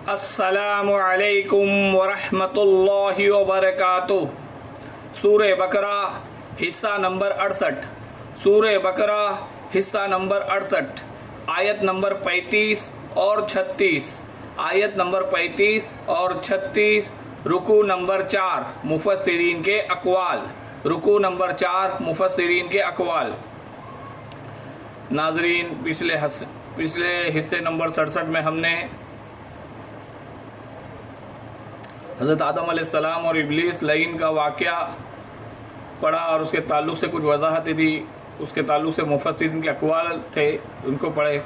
السلام علیکم ورحمۃ اللہ وبرکاتہ۔ سورہ بقرہ حصہ نمبر 68، سورہ بقرہ حصہ نمبر 68، آیت نمبر 35 اور 36، آیت نمبر 35 اور 36، رکوع نمبر 4 مفسرین کے اقوال، رکوع نمبر 4 مفسرین کے اقوال۔ ناظرین، پچھلے حصے نمبر 67 میں ہم نے حضرت آدم علیہ السلام اور ابلیس لعین کا واقعہ پڑھا اور اس کے تعلق سے کچھ وضاحتیں دی، اس کے تعلق سے مفسرین کے اقوال تھے، ان کو پڑھے۔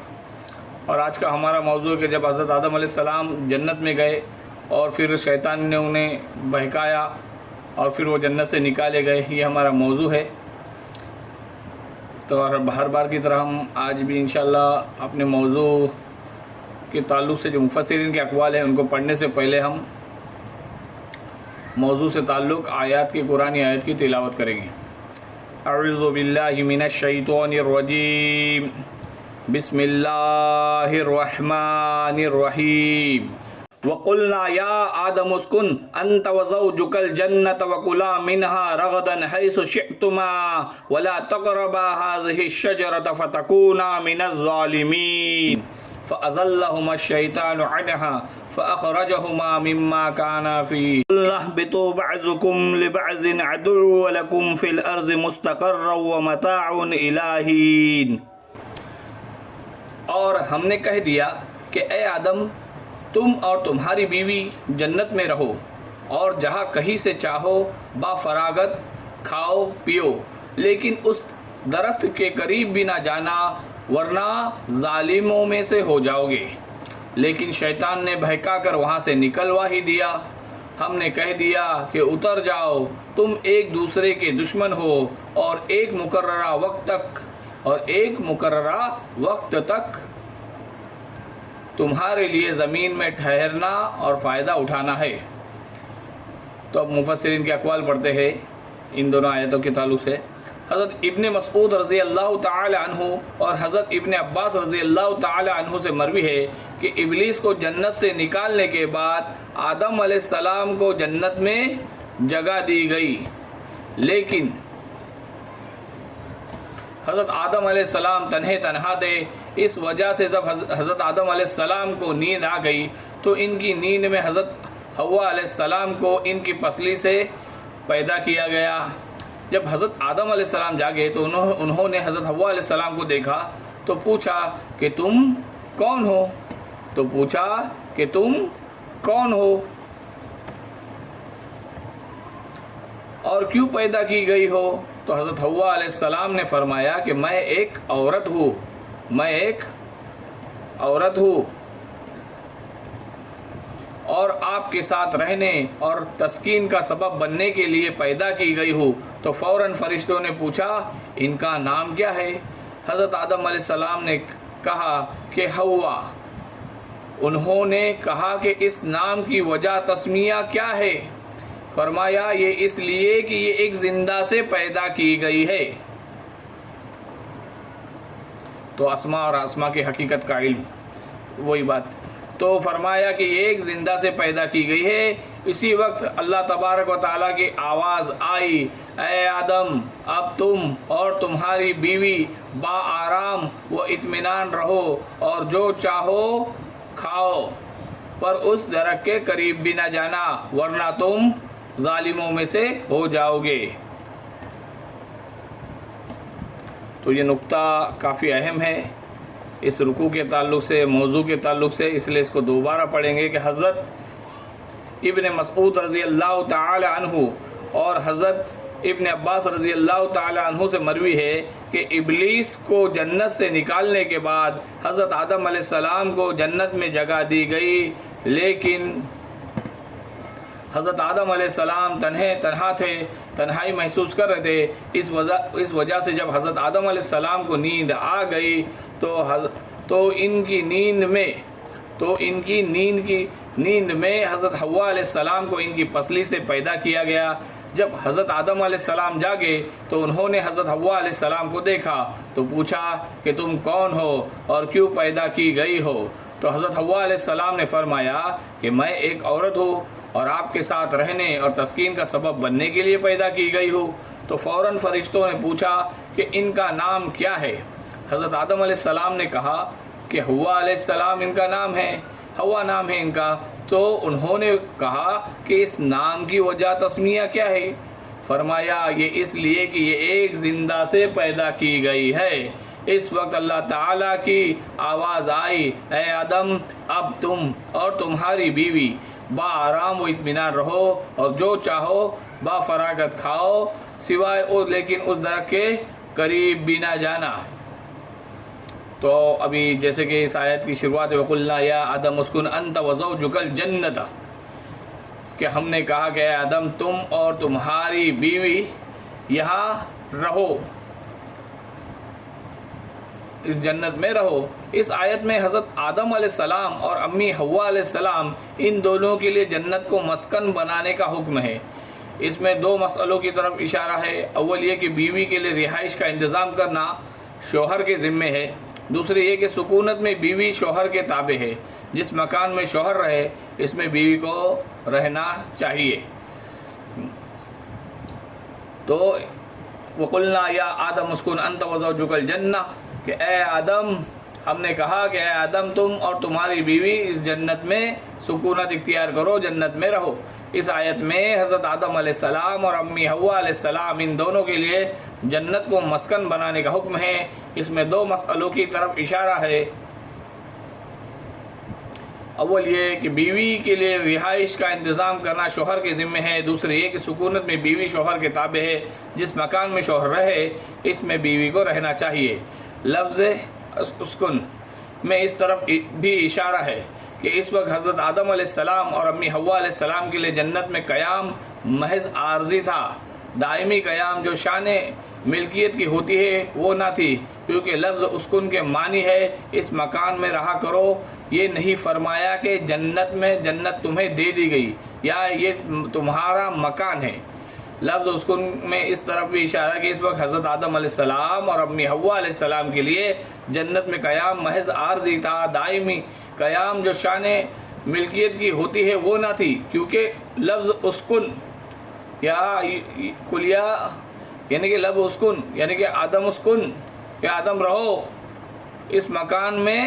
اور آج کا ہمارا موضوع ہے کہ جب حضرت آدم علیہ السلام جنت میں گئے اور پھر شیطان نے انہیں بہکایا اور پھر وہ جنت سے نکالے گئے، یہ ہمارا موضوع ہے۔ تو ہر بار کی طرح ہم آج بھی انشاءاللہ اپنے موضوع کے تعلق سے جو مفسرین کے اقوال ہیں ان کو پڑھنے سے پہلے ہم موضوع سے تعلق آیات کی قرآنی آیت کی تلاوت کریں گے۔ اعوذ باللہ من الشیطان الرجیم، بسم اللہ الرحمن الرحیم۔ وَقُلْنَا يَا آدَمُ اسْكُنْ أَنْتَ وَزَوْجُكَ الْجَنَّةَ وَكُلَا مِنْهَا رَغَدًا حَيْثُ شِئْتُمَا وَلَا تَقْرَبَا هَٰذِهِ الشَّجَرَةَ فَتَكُونَا مِنَ الظَّالِمِينَ فَأَزَلَّهُمَا الشَّيْطَانُ عَنْهَا فَأَخْرَجَهُمَا مِمَّا كَانَا فِيهِ قُلْنَا اهْبِطُوا بَعْضُكُمْ لِبَعْضٍ عَدُوٌّ وَلَكُمْ فِي الْأَرْضِ مُسْتَقَرٌّ وَمَتَاعٌ إِلَىٰ حِینٍ۔ اور ہم نے کہہ دیا کہ اے آدم، تم اور تمہاری بیوی جنت میں رہو اور جہاں کہیں سے چاہو با فراغت کھاؤ پیو، لیکن اس درخت کے قریب بھی نہ جانا ورنہ ظالموں میں سے ہو جاؤ گے۔ لیکن شیطان نے بہکا کر وہاں سے نکلوا ہی دیا۔ ہم نے کہہ دیا کہ اتر جاؤ، تم ایک دوسرے کے دشمن ہو اور ایک مقررہ وقت تک تمہارے لیے زمین میں ٹھہرنا اور فائدہ اٹھانا ہے۔ تو اب مفسرین کے اقوال پڑھتے ہیں ان دونوں آیتوں کے تعلق سے۔ حضرت ابن مسعود رضی اللہ تعالی عنہ اور حضرت ابن عباس رضی اللہ تعالی عنہ سے مروی ہے کہ ابلیس کو جنت سے نکالنے کے بعد آدم علیہ السلام کو جنت میں جگہ دی گئی، لیکن حضرت آدم علیہ السلام تنہا تھے۔ اس وجہ سے جب حضرت آدم علیہ السلام کو نیند آ گئی تو ان کی نیند میں حضرت حوا علیہ السلام کو ان کی پسلی سے پیدا کیا گیا۔ جب حضرت آدم علیہ السلام جاگے تو انہوں نے حضرت حوا علیہ السلام کو دیکھا تو پوچھا کہ تم کون ہو اور کیوں پیدا کی گئی ہو؟ تو حضرت حوا علیہ السلام نے فرمایا کہ میں ایک عورت ہوں اور آپ کے ساتھ رہنے اور تسکین کا سبب بننے کے لیے پیدا کی گئی ہوں۔ تو فوراً فرشتوں نے پوچھا ان کا نام کیا ہے؟ حضرت آدم علیہ السلام نے کہا کہ حوا۔ انہوں نے کہا کہ اس نام کی وجہ تسمیہ کیا ہے؟ فرمایا یہ اس لیے کہ یہ ایک زندہ سے پیدا کی گئی ہے۔ تو اسما اور آسما کی حقیقت کا علم، وہی بات۔ تو فرمایا کہ یہ ایک زندہ سے پیدا کی گئی ہے۔ اسی وقت اللہ تبارک و تعالیٰ کی آواز آئی، اے آدم، اب تم اور تمہاری بیوی با آرام و اطمینان رہو اور جو چاہو کھاؤ، پر اس درخت کے قریب بھی نہ جانا ورنہ تم ظالموں میں سے ہو جاؤ گے۔ تو یہ نقطہ کافی اہم ہے اس رکوع کے تعلق سے، موضوع کے تعلق سے، اس لیے اس کو دوبارہ پڑھیں گے کہ حضرت ابن مسعود رضی اللہ تعالی عنہ اور حضرت ابن عباس رضی اللہ تعالی عنہ سے مروی ہے کہ ابلیس کو جنت سے نکالنے کے بعد حضرت آدم علیہ السلام کو جنت میں جگہ دی گئی، لیکن حضرت آدم علیہ السلام تنہا تھے، تنہائی محسوس کر رہے تھے۔ اس وجہ سے جب حضرت آدم علیہ السلام کو نیند آ گئی تو ان کی نیند میں حضرت حوا علیہ السلام کو ان کی پسلی سے پیدا کیا گیا۔ جب حضرت آدم علیہ السلام جاگے تو انہوں نے حضرت حوا علیہ السلام کو دیکھا تو پوچھا کہ تم کون ہو اور کیوں پیدا کی گئی ہو؟ تو تو حضرت حوا علیہ السلام نے فرمایا کہ میں ایک عورت ہوں اور آپ کے ساتھ رہنے اور تسکین کا سبب بننے کے لیے پیدا کی گئی ہوں۔ تو فوراً فرشتوں نے پوچھا کہ ان کا نام کیا ہے؟ حضرت آدم علیہ السلام نے کہا کہ حوا علیہ السلام ان کا نام ہے، حوا نام ہے ان کا۔ تو انہوں نے کہا کہ اس نام کی وجہ تسمیہ کیا ہے؟ فرمایا یہ اس لیے کہ یہ ایک زندہ سے پیدا کی گئی ہے۔ اس وقت اللہ تعالیٰ کی آواز آئی، اے آدم اب تم اور تمہاری بیوی با آرام و اطمینان رہو اور جو چاہو با فراغت کھاؤ، سوائے لیکن اس درخت کے قریب بھی نہ جانا۔ تو ابھی جیسے کہ اس آیت کی شروعات ہے وَقُلْنَا يَا آدَمُ اسْكُنْ أَنْتَ وَزَوْجُكَ الْجَنَّةَ، کہ ہم نے کہا کہ اے آدم تم اور تمہاری بیوی یہاں رہو، اس جنت میں رہو۔ اس آیت میں حضرت آدم علیہ السلام اور امی حوا علیہ السلام ان دونوں کے لیے جنت کو مسکن بنانے کا حکم ہے۔ اس میں دو مسئلوں کی طرف اشارہ ہے۔ اول یہ کہ بیوی کے لیے رہائش کا انتظام کرنا شوہر کے ذمے ہے، دوسری یہ کہ سکونت میں بیوی شوہر کے تابع ہے، جس مکان میں شوہر رہے اس میں بیوی کو رہنا چاہیے۔ تو وَقُلْنَا يَا آدَمُ اسْكُنْ أَنْتَ وَزَوْجُكَ الْجَنَّةَ، کہ اے آدم ہم نے کہا کہ اے آدم تم اور تمہاری بیوی اس جنت میں سکونت اختیار کرو، جنت میں رہو۔ اس آیت میں حضرت آدم علیہ السلام اور امی حوا علیہ السلام ان دونوں کے لیے جنت کو مسکن بنانے کا حکم ہے۔ اس میں دو مسئلوں کی طرف اشارہ ہے۔ اول یہ کہ بیوی کے لیے رہائش کا انتظام کرنا شوہر کے ذمہ ہے، دوسرے یہ کہ سکونت میں بیوی شوہر کے تابع ہے، جس مکان میں شوہر رہے اس میں بیوی کو رہنا چاہیے۔ لفظ اسکن میں اس طرف بھی اشارہ ہے کہ اس وقت حضرت آدم علیہ السلام اور امی حوا علیہ السلام کے لیے جنت میں قیام محض عارضی تھا، دائمی قیام جو شان ملکیت کی ہوتی ہے وہ نہ تھی، کیونکہ لفظ اسکن کے معنی ہے اس مکان میں رہا کرو۔ یہ نہیں فرمایا کہ جنت تمہیں دے دی گئی یا یہ تمہارا مکان ہے۔ لفظ اسکن میں اس طرف بھی اشارہ کہ اس وقت حضرت آدم علیہ السلام اور امی حوا علیہ السلام کے لیے جنت میں قیام محض عارضی تھا، دائمی قیام جو شان ملکیت کی ہوتی ہے وہ نہ تھی، کیونکہ لفظ اسکن یا کلیا یعنی کہ لفظ اسکن یعنی کہ آدم اسکن، کہ آدم رہو اس مکان میں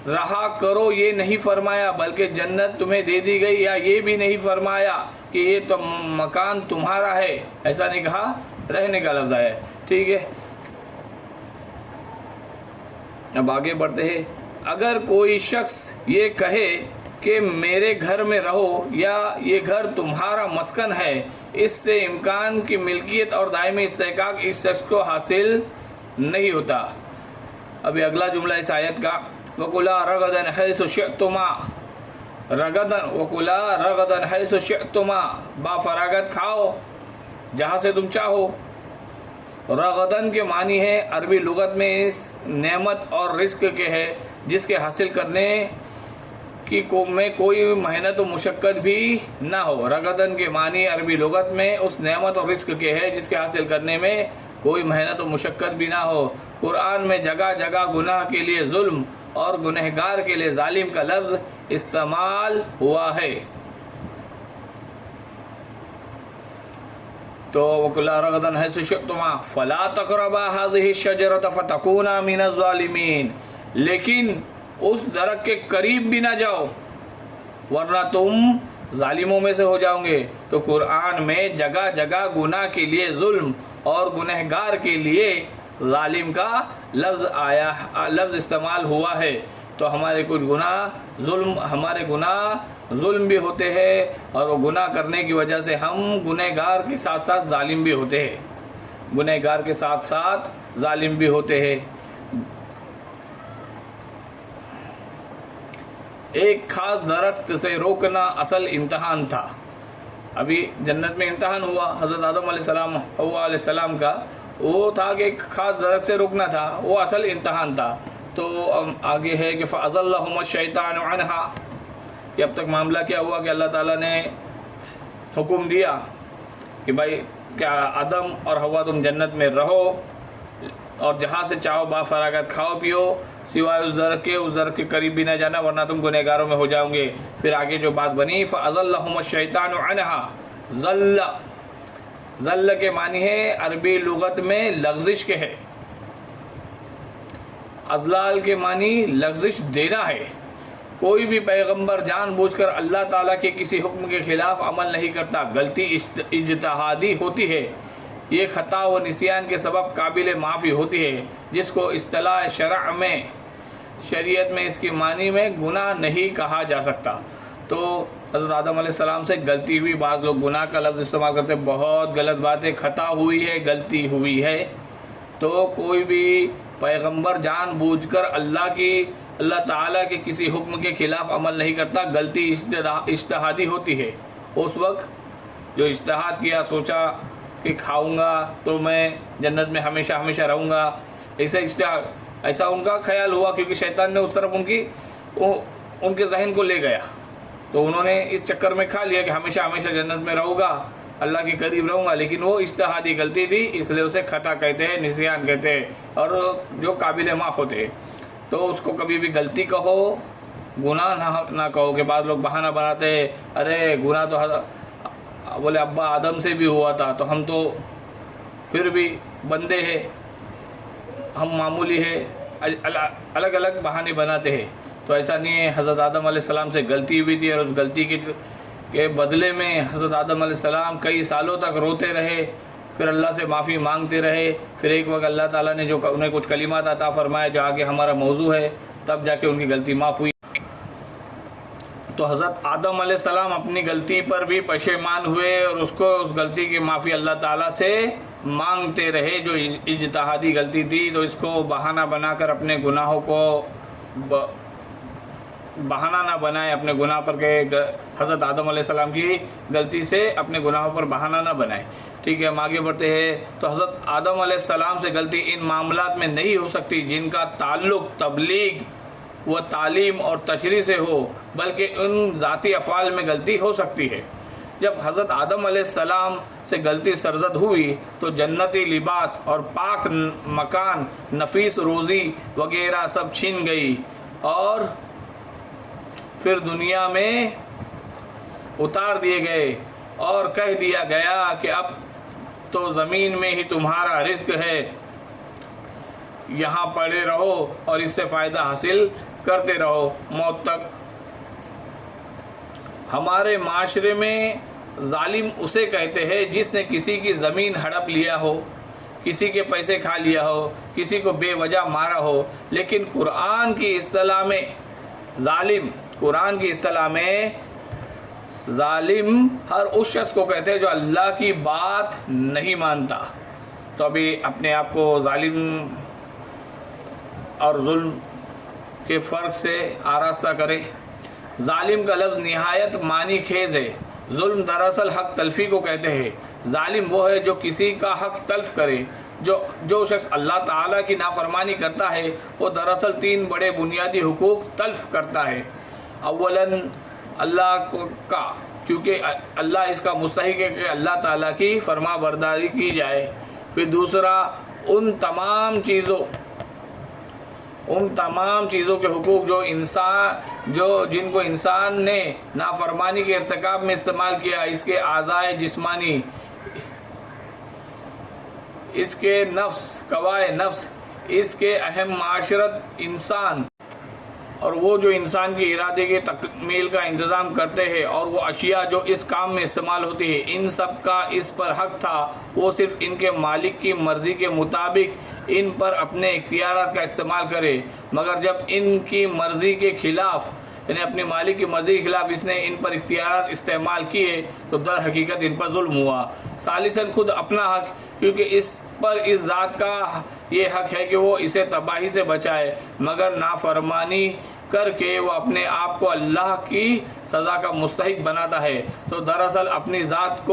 رہا کرو، یہ نہیں فرمایا، بلکہ جنت تمہیں دے دی گئی، یا یہ بھی نہیں فرمایا کہ یہ تو مکان تمہارا ہے، ایسا نہیں کہا، رہنے کا لفظ ہے۔ ٹھیک ہے، اب آگے بڑھتے ہیں۔ اگر کوئی شخص یہ کہے کہ میرے گھر میں رہو یا یہ گھر تمہارا مسکن ہے، اس سے امکان کی ملکیت اور دائمی استحقاق اس شخص کو حاصل نہیں ہوتا۔ ابھی اگلا جملہ اس آیت کا وَكُلَا رَغَدًا حَيْثُ شِئْتُمَا، وَكُلَا رَغَدًا حَيْثُ شِئْتُمَا، با فراغت کھاؤ جہاں سے تم چاہو۔ رغدن کے معنی ہے عربی لغت میں اس نعمت اور رزق کے ہے جس کے حاصل کرنے کی میں کوئی محنت و مشقت بھی نہ ہو۔ رغدن کے معنی عربی لغت میں اس نعمت اور رزق کے ہے جس کے حاصل کرنے میں کوئی محنت و مشقت بھی نہ ہو۔ قرآن میں جگہ جگہ گناہ کے لیے ظلم اور گنہگار کے لیے ظالم کا لفظ استعمال ہوا ہے۔ تو وَكُلَا رَغَدًا حَيْثُ شِئْتُمَا فَلَا تَقْرَبَا هَٰذِهِ الشَّجَرَةَ فَتَكُونَا مِنَ الظَّالِمِينَ، لیکن اس درخت کے قریب بھی نہ جاؤ ورنہ تم ظالموں میں سے ہو جاؤ گے۔ تو قرآن میں جگہ جگہ گناہ کے لیے ظلم اور گنہگار کے لیے ظالم کا لفظ استعمال ہوا ہے۔ تو ہمارے کچھ گناہ ظلم بھی ہوتے ہیں، اور وہ گناہ کرنے کی وجہ سے ہم گنہگار کے ساتھ ساتھ ظالم بھی ہوتے ہیں، گنہگار کے ساتھ ساتھ ظالم بھی ہوتے ہیں۔ ایک خاص درخت سے روکنا اصل امتحان تھا۔ ابھی جنت میں امتحان ہوا حضرت آدم علیہ السلام حوا علیہ السلام کا، وہ تھا کہ ایک خاص درخت سے روکنا تھا، وہ اصل امتحان تھا۔ تو آگے ہے کہ فَأَزَلَّهُمَ الشَّيْطَانُ عَنْهَا، کہ اب تک معاملہ کیا ہوا کہ اللہ تعالیٰ نے حکم دیا کہ بھائی کیا آدم اور حوا تم جنت میں رہو، اور جہاں سے چاہو بافراغت کھاؤ پیو، سوائے اس درخت کے قریب بھی نہ جانا ورنہ تم گنہگاروں میں ہو جاؤ گے۔ پھر آگے جو بات بنی فَأَزَلَّهُمُ الشَّيْطَانُ عَنْهَا، ذل کے معنی ہے عربی لغت میں لغزش کے ہے، ازلال کے معنی لغزش دینا ہے۔ کوئی بھی پیغمبر جان بوجھ کر اللہ تعالیٰ کے کسی حکم کے خلاف عمل نہیں کرتا، غلطی اجتہادی ہوتی ہے، یہ خطا و نسیان کے سبب قابل معافی ہوتی ہے، جس کو اصطلاح شریعت میں اس کی معنی میں گناہ نہیں کہا جا سکتا۔ تو حضرت آدم علیہ السلام سے غلطی ہوئی، بعض لوگ گناہ کا لفظ استعمال کرتے، بہت غلط بات ہے، خطا ہوئی ہے، غلطی ہوئی ہے۔ تو کوئی بھی پیغمبر جان بوجھ کر اللہ تعالیٰ کے کسی حکم کے خلاف عمل نہیں کرتا، غلطی اجتہادی ہوتی ہے۔ اس وقت جو اجتہاد کیا، سوچا کہ کھاؤں گا تو میں جنت میں ہمیشہ ہمیشہ رہوں گا، ایسا ان کا خیال ہوا، کیونکہ شیطان نے اس طرف ان کے ذہن کو لے گیا، تو انہوں نے اس چکر میں کھا لیا کہ ہمیشہ ہمیشہ جنت میں رہوں گا، اللہ کے قریب رہوں گا، لیکن وہ اجتہادی غلطی تھی، اس لیے اسے خطا کہتے ہیں، نسیان کہتے ہیں، اور جو قابل معاف ہوتے ہیں۔ تو اس کو کبھی بھی غلطی کہو، گناہ نہ کہو، کہ بعض لوگ بہانہ بناتے ہیں، ارے گناہ تو بولے ابا آدم سے بھی ہوا تھا، تو ہم تو پھر بھی بندے ہیں، ہم معمولی ہے، الگ الگ بہانے بناتے ہیں۔ تو ایسا نہیں ہے، حضرت آدم علیہ السلام سے غلطی ہوئی تھی، اور اس غلطی کے بدلے میں حضرت آدم علیہ السلام کئی سالوں تک روتے رہے، پھر اللہ سے معافی مانگتے رہے، پھر ایک وقت اللہ تعالیٰ نے جو انہیں کچھ کلمات عطا فرمائے جو آگے ہمارا موضوع ہے، تب جا کے ان کی غلطی معاف ہوئی۔ تو حضرت آدم علیہ السلام اپنی غلطی پر بھی پشیمان ہوئے، اور اس غلطی کی معافی اللہ تعالیٰ سے مانگتے رہے، جو اجتہادی غلطی تھی۔ تو اس کو بہانہ بنا کر اپنے گناہوں کو بہانہ نہ بنائے، اپنے گناہ پر کہ حضرت آدم علیہ السلام کی غلطی سے اپنے گناہوں پر بہانہ نہ بنائے۔ ٹھیک ہے، ہم آگے بڑھتے ہیں۔ تو حضرت آدم علیہ السلام سے غلطی ان معاملات میں نہیں ہو سکتی جن کا تعلق تبلیغ و تعلیم اور تشریح سے ہو، بلکہ ان ذاتی افعال میں غلطی ہو سکتی ہے۔ جب حضرت آدم علیہ السلام سے غلطی سرزد ہوئی تو جنتی لباس اور پاک مکان، نفیس روزی وغیرہ سب چھن گئی، اور پھر دنیا میں اتار دیے گئے، اور کہہ دیا گیا کہ اب تو زمین میں ہی تمہارا رزق ہے، یہاں پڑے رہو اور اس سے فائدہ حاصل کرتے رہو موت تک۔ ہمارے معاشرے میں ظالم اسے کہتے ہیں جس نے کسی کی زمین ہڑپ لیا ہو، کسی کے پیسے کھا لیا ہو، کسی کو بے وجہ مارا ہو، لیکن قرآن کی اصطلاح میں ظالم ہر اس شخص کو کہتے ہیں جو اللہ کی بات نہیں مانتا۔ تو ابھی اپنے آپ کو ظالم اور ظلم کے فرق سے آراستہ کرے۔ ظالم کا لفظ نہایت معنی خیز ہے۔ ظلم دراصل حق تلفی کو کہتے ہیں۔ ظالم وہ ہے جو کسی کا حق تلف کرے۔ جو شخص اللہ تعالیٰ کی نافرمانی کرتا ہے وہ دراصل 3 بڑے بنیادی حقوق تلف کرتا ہے۔ اولاً اللہ کا، کیونکہ اللہ اس کا مستحق ہے کہ اللہ تعالیٰ کی فرما برداری کی جائے۔ پھر دوسرا ان تمام چیزوں کے حقوق جن کو انسان نے نافرمانی کے ارتکاب میں استعمال کیا، اس کے اعضائے جسمانی، اس کے نفس، قوائے نفس، اس کے اہم معاشرت انسان، اور وہ جو انسان کی ارادے کے تکمیل کا انتظام کرتے ہیں، اور وہ اشیاء جو اس کام میں استعمال ہوتی ہے، ان سب کا اس پر حق تھا۔ وہ صرف ان کے مالک کی مرضی کے مطابق ان پر اپنے اختیارات کا استعمال کرے، مگر جب ان کی مرضی کے خلاف، یعنی اپنے مالک کی مرضی کے خلاف اس نے ان پر اختیارات استعمال کیے تو در حقیقت ان پر ظلم ہوا۔ ثالثاً خود اپنا حق، کیونکہ اس ذات کا یہ حق ہے کہ وہ اسے تباہی سے بچائے، مگر نافرمانی کر کے وہ اپنے آپ کو اللہ کی سزا کا مستحق بناتا ہے، تو دراصل اپنی ذات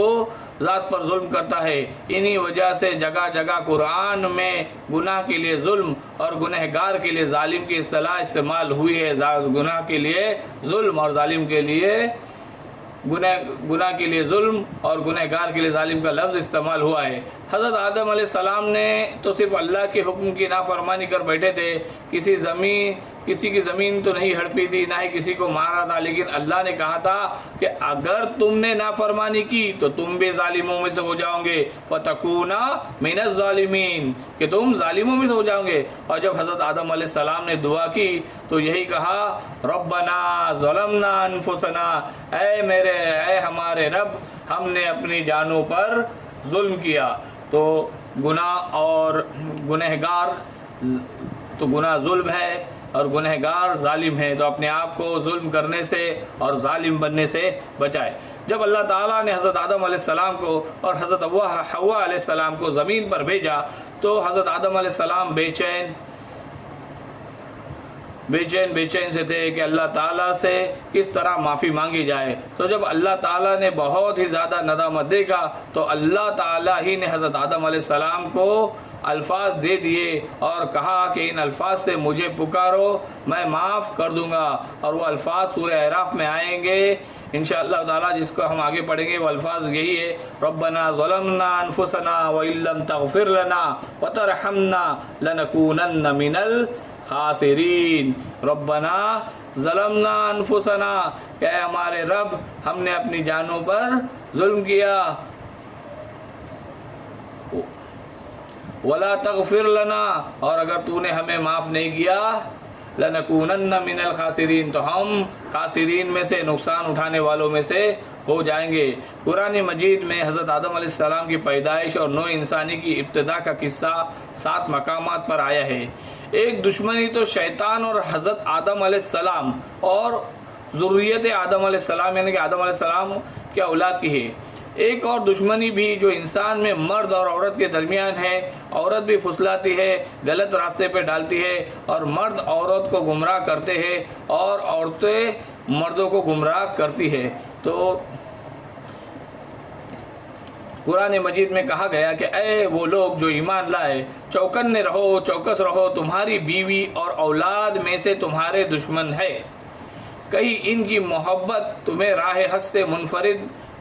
پر ظلم کرتا ہے۔ انہی وجہ سے جگہ جگہ قرآن میں گناہ کے لیے ظلم اور گنہگار کے لیے ظالم کی اصطلاح استعمال ہوئی ہے۔ گناہ کے لیے ظلم اور ظالم کے لیے گناہ کے لیے ظلم اور گنہگار کے لیے ظالم کا لفظ استعمال ہوا ہے۔ حضرت آدم علیہ السلام نے تو صرف اللہ کے حکم کی نافرمانی کر بیٹھے تھے، کسی کی زمین تو نہیں ہڑپی تھی، نہ ہی کسی کو مارا تھا، لیکن اللہ نے کہا تھا کہ اگر تم نے نافرمانی کی تو تم بھی ظالموں میں سے ہو جاؤ گے، فَتَكُونَ مِنَ الظَّالِمِينَ، کہ تم ظالموں میں سے ہو جاؤ گے۔ اور جب حضرت آدم علیہ السلام نے دعا کی تو یہی کہا، ربنا ظلمنا انفسنا، اے ہمارے رب، ہم نے اپنی جانوں پر ظلم کیا۔ تو گناہ اور گنہگار، تو گناہ ظلم ہے اور گنہگار ظالم ہے، تو اپنے آپ کو ظلم کرنے سے اور ظالم بننے سے بچائے۔ جب اللہ تعالیٰ نے حضرت آدم علیہ السلام کو اور حضرت حوا علیہ السلام کو زمین پر بھیجا تو حضرت آدم علیہ السلام بے چین سے تھے کہ اللہ تعالیٰ سے کس طرح معافی مانگی جائے۔ تو جب اللہ تعالیٰ نے بہت ہی زیادہ ندامت دیکھا تو اللہ تعالیٰ ہی نے حضرت آدم علیہ السلام کو الفاظ دے دیے اور کہا کہ ان الفاظ سے مجھے پکارو، میں معاف کر دوں گا۔ اور وہ الفاظ سورہ اعراف میں آئیں گے انشاءاللہ تعالیٰ، جس کو ہم آگے پڑھیں گے۔ وہ الفاظ یہی ہے، ربنا ظلمنا انفسنا وان لم تغفر لنا وترحمنا لنکونن من الخاسرین۔ ربنا ظلمنا انفسنا، کہ اے ہمارے رب، ہم نے اپنی جانوں پر ظلم کیا، ولا تغفر لنا، اور اگر تو نے ہمیں معاف نہیں کیا، لنکونن من الخاسرین، تو ہم خاسرین میں سے، نقصان اٹھانے والوں میں سے ہو جائیں گے۔ قرآن مجید میں حضرت آدم علیہ السلام کی پیدائش اور نوع انسانی کی ابتدا کا قصہ 7 مقامات پر آیا ہے۔ ایک دشمنی تو شیطان اور حضرت آدم علیہ السلام اور ذریت آدم علیہ السلام یعنی کہ آدم علیہ السلام کے اولاد کی ہے۔ ایک اور دشمنی بھی جو انسان میں مرد اور عورت کے درمیان ہے۔ عورت بھی پھسلاتی ہے، غلط راستے پہ ڈالتی ہے، اور مرد عورت کو گمراہ کرتے ہیں اور عورتیں مردوں کو گمراہ کرتی ہے۔ تو قرآن مجید میں کہا گیا کہ اے وہ لوگ جو ایمان لائے، چوکس رہو، تمہاری بیوی اور اولاد میں سے تمہارے دشمن ہے، کہیں ان کی محبت تمہیں راہ حق سے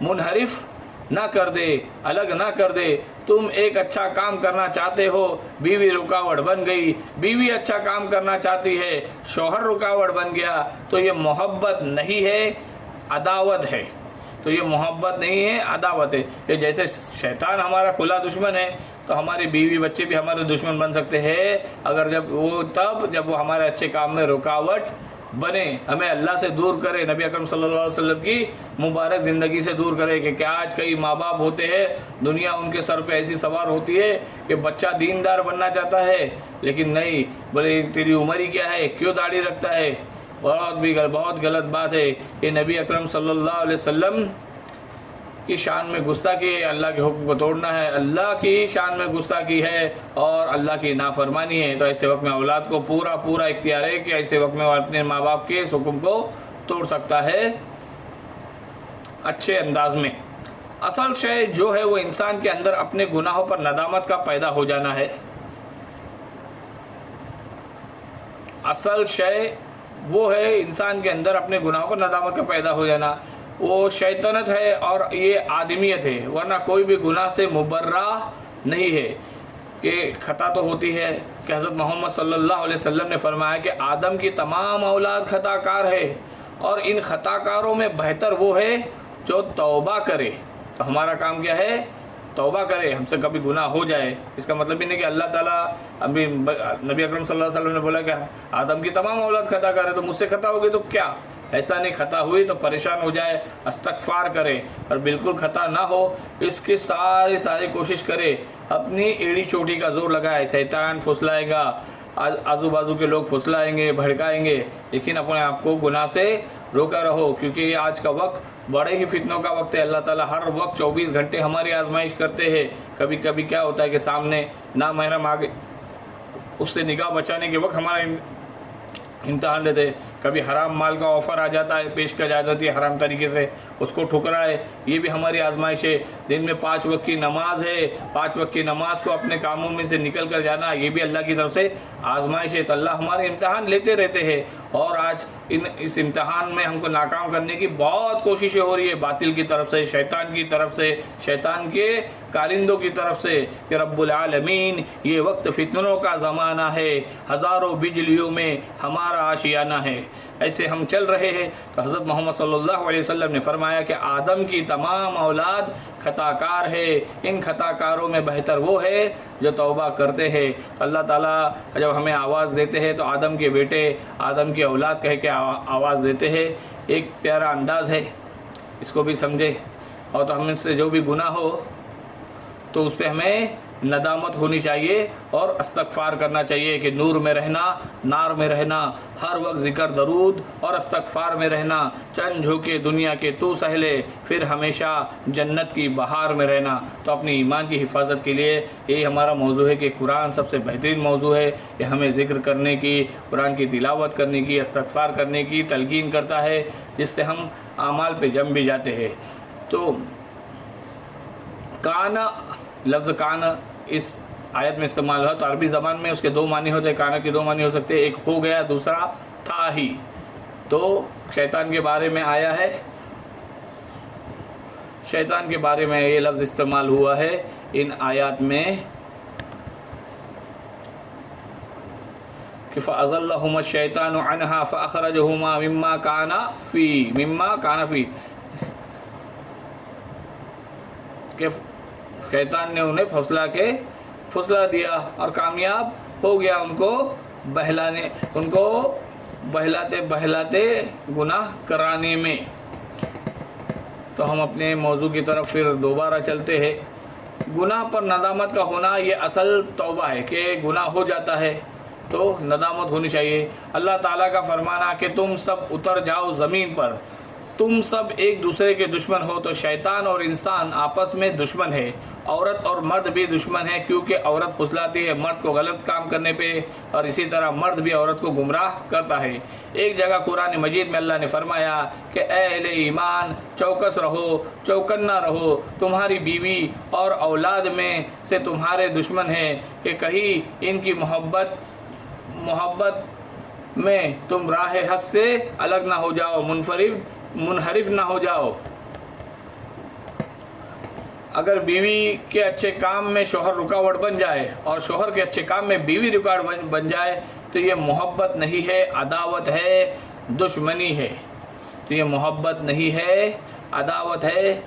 منحرف نہ کر دے، الگ نہ کر دے۔ تم ایک اچھا کام کرنا چاہتے ہو، بیوی رکاوٹ بن گئی، بیوی اچھا کام کرنا چاہتی ہے، شوہر رکاوٹ بن گیا، تو یہ محبت نہیں ہے، عداوت ہے۔ تو یہ محبت نہیں ہے، عداوت ہے۔ یہ جیسے شیطان ہمارا کھلا دشمن ہے تو ہماری بیوی بچے بھی ہمارے دشمن بن سکتے ہیں، اگر جب وہ ہمارے اچھے کام میں رکاوٹ بنے، ہمیں اللہ سے دور کرے، نبی اکرم صلی اللہ علیہ وسلم کی مبارک زندگی سے دور کرے۔ کہ آج کئی ماں باپ ہوتے ہیں، دنیا ان کے سر پہ ایسی سوار ہوتی ہے کہ بچہ دیندار بننا چاہتا ہے لیکن نہیں، بولے تیری عمر ہی کیا ہے، کیوں داڑھی رکھتا ہے۔ بہت غلط بات ہے۔ یہ نبی اکرم صلی اللہ علیہ وسلم کی شان میں گستاخی ہے، اللہ کے حکم کو توڑنا ہے، اللہ کی شان میں گستاخی ہے اور اللہ کی نافرمانی ہے۔ تو ایسے وقت میں اولاد کو پورا اختیار ہے کہ ایسے وقت میں وہ اپنے ماں باپ کے اس حکم کو توڑ سکتا ہے اچھے انداز میں۔ اصل شے جو ہے وہ انسان کے اندر اپنے گناہوں پر ندامت کا پیدا ہو جانا ہے۔ اصل شے وہ ہے انسان کے اندر اپنے گناہوں پر ندامت کا پیدا ہو جانا، وہ شیطنت ہے اور یہ آدمیت ہے، ورنہ کوئی بھی گناہ سے مبرہ نہیں ہے۔ کہ خطا تو ہوتی ہے کہ حضرت محمد صلی اللہ علیہ وسلم نے فرمایا کہ آدم کی تمام اولاد خطا کار ہے، اور ان خطا کاروں میں بہتر وہ ہے جو توبہ کرے۔ تو ہمارا کام کیا ہے؟ توبہ کرے۔ ہم سے کبھی گناہ ہو جائے، اس کا مطلب ہی نہیں کہ اللہ تعالیٰ ابھی نبی اکرم صلی اللہ علیہ وسلم نے بولا کہ آدم کی تمام اولاد خطا کر ہے تو مجھ سے خطا ہوگی تو کیا؟ ایسا نہیں، خطا ہوئی تو پریشان ہو جائے، استغفار کرے، اور بالکل خطا نہ ہو اس کی ساری کوشش کرے، اپنی ایڑی چوٹی کا زور لگائے۔ شیطان پھسلائے گا، آزو بازو کے لوگ پھسلائیں گے، بھڑکائیں گے، لیکن اپنے آپ کو گناہ سے روکا رہو، کیونکہ یہ آج کا وقت بڑے ہی فتنوں کا وقت ہے۔ اللہ تعالیٰ ہر وقت 24 گھنٹے ہماری آزمائش کرتے ہیں۔ کبھی کبھی کیا ہوتا ہے کہ سامنے نامحرم آگے، اس سے نگاہ بچانے کے وقت ہمارا امتحان لیتے، کبھی حرام مال کا آفر آ جاتا ہے، پیشکش آ جاتی ہے حرام طریقے سے، اس کو ٹھکرائے، یہ بھی ہماری آزمائش ہے۔ دن میں 5 وقت کی نماز ہے، 5 وقت کی نماز کو اپنے کاموں میں سے نکل کر جانا، یہ بھی اللہ کی طرف سے آزمائش ہے۔ تو اللہ ہمارے امتحان لیتے رہتے ہیں، اور آج اس امتحان میں ہم کو ناکام کرنے کی بہت کوششیں ہو رہی ہے، باطل کی طرف سے، شیطان کی طرف سے، شیطان کے کارندوں کی طرف سے، کہ رب العالمین یہ وقت فتنوں کا زمانہ ہے، ہزاروں بجلیوں میں ہمارا آشیانہ ہے، ایسے ہم چل رہے ہیں۔ تو حضرت محمد صلی اللہ علیہ وسلم نے فرمایا کہ آدم کی تمام اولاد خطا کار ہے، ان خطا کاروں میں بہتر وہ ہے جو توبہ کرتے ہیں۔ تو اللہ تعالیٰ جب ہمیں آواز دیتے ہیں تو آدم کے بیٹے، آدم کی اولاد کہہ کے آواز دیتے ہیں، ایک پیارا انداز ہے، اس کو بھی سمجھے، اور تو ہم سے جو بھی گناہ ہو تو اس پہ ہمیں ندامت ہونی چاہیے اور استغفار کرنا چاہیے کہ نور میں رہنا، نار میں رہنا، ہر وقت ذکر درود اور استغفار میں رہنا، چند جھوکے دنیا کے تو سہلے، پھر ہمیشہ جنت کی بہار میں رہنا۔ تو اپنی ایمان کی حفاظت کے لیے یہی ہمارا موضوع ہے کہ قرآن سب سے بہترین موضوع ہے، یہ ہمیں ذکر کرنے کی، قرآن کی تلاوت کرنے کی، استغفار کرنے کی تلقین کرتا ہے، جس سے ہم اعمال پہ جم بھی جاتے ہیں۔ تو کانا، لفظ کانا اس آیت میں استعمال ہوا، تو عربی زبان میں اس کے دو معنی ہوتے ہیں، کانا کے دو معنی ہو سکتے ہیں، ایک ہو گیا، دوسرا تھا ہی۔ تو شیطان کے بارے میں آیا ہے، شیطان کے بارے میں یہ لفظ استعمال ہوا ہے ان آیات میں کہ فَأَزَلَّهُمَا الشَّيْطَانُ عَنْهَا فَأَخْرَجَهُمَا مِمَّا كَانَ فِيهِ، کہ شیطان نے انہیں پھسلا دیا اور کامیاب ہو گیا ان کو بہلاتے گناہ کرانے میں۔ تو ہم اپنے موضوع کی طرف پھر دوبارہ چلتے ہیں۔ گناہ پر ندامت کا ہونا یہ اصل توبہ ہے، کہ گناہ ہو جاتا ہے تو ندامت ہونی چاہیے۔ اللہ تعالیٰ کا فرمانا کہ تم سب اتر جاؤ زمین پر، تم سب ایک دوسرے کے دشمن ہو۔ تو شیطان اور انسان آپس میں دشمن ہے، عورت اور مرد بھی دشمن ہے، کیونکہ عورت پھسلاتی ہے مرد کو غلط کام کرنے پہ، اور اسی طرح مرد بھی عورت کو گمراہ کرتا ہے۔ ایک جگہ قرآن مجید میں اللہ نے فرمایا کہ اے اہل ایمان چوکس رہو، چوکنا رہو، تمہاری بیوی اور اولاد میں سے تمہارے دشمن ہیں، کہ کہیں ان کی محبت میں تم راہ حق سے الگ نہ ہو جاؤ، منحرف نہ ہو جاؤ۔ اگر بیوی کے اچھے کام میں شوہر رکاوٹ بن جائے اور شوہر کے اچھے کام میں بیوی رکاوٹ بن جائے تو یہ محبت نہیں ہے، عداوت ہے، دشمنی ہے۔ تو یہ محبت نہیں ہے، عداوت ہے،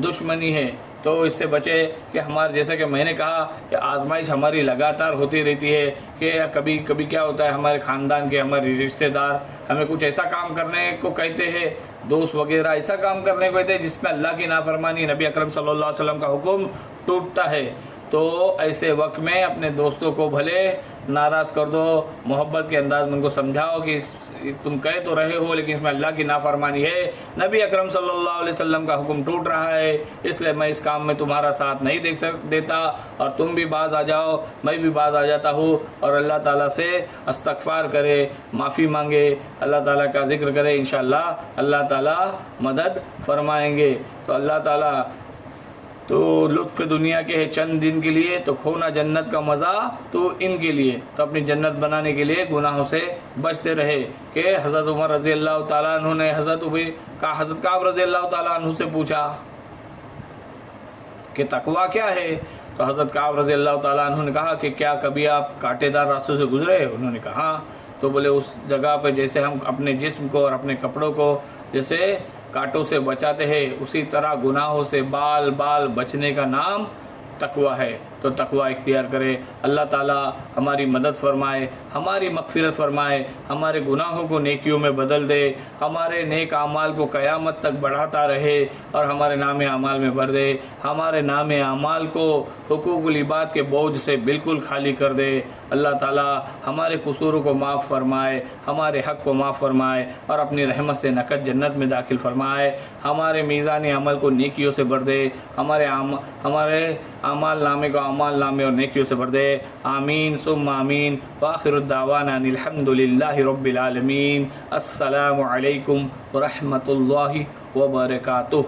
دشمنی ہے۔ تو اس سے بچے کہ ہمارے، جیسے کہ میں نے کہا کہ آزمائش ہماری لگاتار ہوتی رہتی ہے، کہ کبھی کبھی کیا ہوتا ہے، ہمارے خاندان کے، ہمارے رشتہ دار ہمیں کچھ ایسا کام کرنے کو کہتے ہیں، دوست وغیرہ ایسا کام کرنے کو کہتے ہیں جس میں اللہ کی نافرمانی، نبی اکرم صلی اللہ علیہ وسلم کا حکم ٹوٹتا ہے۔ تو ایسے وقت میں اپنے دوستوں کو بھلے ناراض کر دو، محبت کے انداز میں ان کو سمجھاؤ کہ تم کہہ تو رہے ہو لیکن اس میں اللہ کی نافرمانی ہے، نبی اکرم صلی اللہ علیہ وسلم کا حکم ٹوٹ رہا ہے، اس لیے میں اس کام میں تمہارا ساتھ نہیں دیتا، اور تم بھی باز آ جاؤ، میں بھی باز آ جاتا ہوں، اور اللہ تعالیٰ سے استغفار کرے، معافی مانگے، اللہ تعالیٰ کا ذکر کرے، انشاءاللہ اللہ تعالیٰ مدد فرمائیں گے۔ تو اللہ تعالیٰ تو لطف دنیا کے ہے چند دن کے لیے، تو کھونا جنت کا مزہ تو ان کے لیے۔ تو اپنی جنت بنانے کے لیے گناہوں سے بچتے رہے۔ کہ حضرت عمر رضی اللہ تعالیٰ عنہ نے حضرت کعب رضی اللہ تعالیٰ عنہ سے پوچھا کہ تقویٰ کیا ہے؟ تو حضرت کعب رضی اللہ تعالیٰ عنہ نے کہا کہ کیا کبھی آپ کانٹے دار راستوں سے گزرے؟ انہوں نے کہا ہاں۔ تو بولے اس جگہ پہ جیسے ہم اپنے جسم کو اور اپنے کپڑوں کو جیسے کانٹوں سے بچاتے ہیں، اسی طرح گناہوں سے بال بچنے کا نام تقویٰ ہے۔ تو تقویٰ اختیار کرے۔ اللہ تعالیٰ ہماری مدد فرمائے، ہماری مغفرت فرمائے، ہمارے گناہوں کو نیکیوں میں بدل دے، ہمارے نیک اعمال کو قیامت تک بڑھاتا رہے، اور ہمارے نام اعمال میں بھر دے، ہمارے نام اعمال کو حقوق العباد کے بوجھ سے بالکل خالی کر دے۔ اللہ تعالیٰ ہمارے قصوروں کو معاف فرمائے، ہمارے حق کو معاف فرمائے، اور اپنی رحمت سے نقد جنت میں داخل فرمائے، ہمارے میزان عمل کو نیکیوں سے بھر دے، ہمارے اعمال نامے کو اعمال نامے اور نیکیوں سے بھر دے۔ آمین ثم آمین۔ وآخر الدعوانا ان الحمد للہ رب العالمین۔ السلام علیکم ورحمۃ اللہ وبرکاتہ۔